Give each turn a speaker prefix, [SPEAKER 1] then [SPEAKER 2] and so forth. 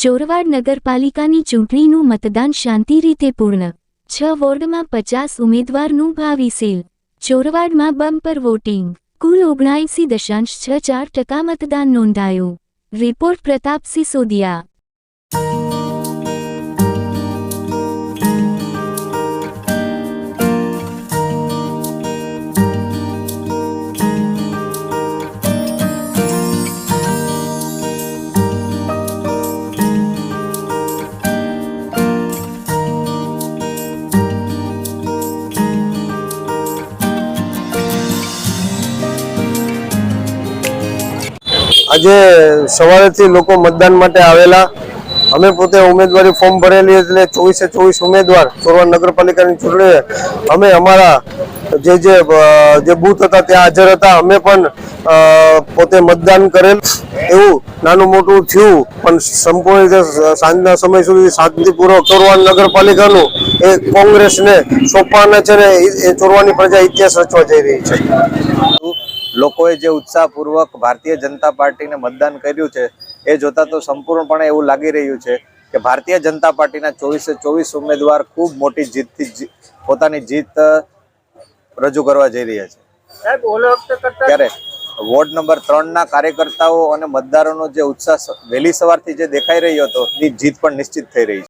[SPEAKER 1] ચોરવાડ નગરપાલિકાની ચૂંટણીનું મતદાન શાંતિ રીતે પૂર્ણ। 6 વોર્ડમાં 50 ઉમેદવારનું ભાવિ સેલ। ચોરવાડમાં બમ્પર વોટિંગ। કુલ 79.64% મતદાન નોંધાયું। રિપોર્ટ પ્રતાપ સિસોદિયા।
[SPEAKER 2] આજે સવારેથી લોકો મતદાન માટે આવેલા। અમે પોતે ઉમેદવારી ફોર્મ ભરેલી એટલે 24 ઉમેદવાર ચોરવાડ નગરપાલિકાની ચૂંટણી અમે અમારા જે બૂથ હતા ત્યાં હાજર હતા। અમે પણ પોતે મતદાન કરેલ। એવું નાનું મોટું થયું પણ સંપૂર્ણ રીતે સાંજના સમય સુધી શાંતિપૂર્વક ચોરવાડ નગરપાલિકાનું એ કોંગ્રેસને સોંપવાના છે ને એ ચોરવાડની પ્રજા ઇતિહાસ રચવા જઈ રહી છે।
[SPEAKER 3] લોકોએ જે ઉત્સાહપૂર્વક ભારતીય જનતા પાર્ટીને મતદાન કર્યું છે એ જોતા તો સંપૂર્ણપણે એવું લાગી રહ્યું છે કે ભારતીય જનતા પાર્ટીના 24 ઉમેદવાર ખૂબ મોટી જીતથી પોતાની જીત રજૂ કરવા જઈ રહ્યા છે। ત્યારે વોર્ડ નંબર 3ના કાર્યકર્તાઓ અને મતદારોનો જે ઉત્સાહ વહેલી સવારથી જે દેખાઈ રહ્યો હતો એ જીત પણ નિશ્ચિત થઈ રહી છે।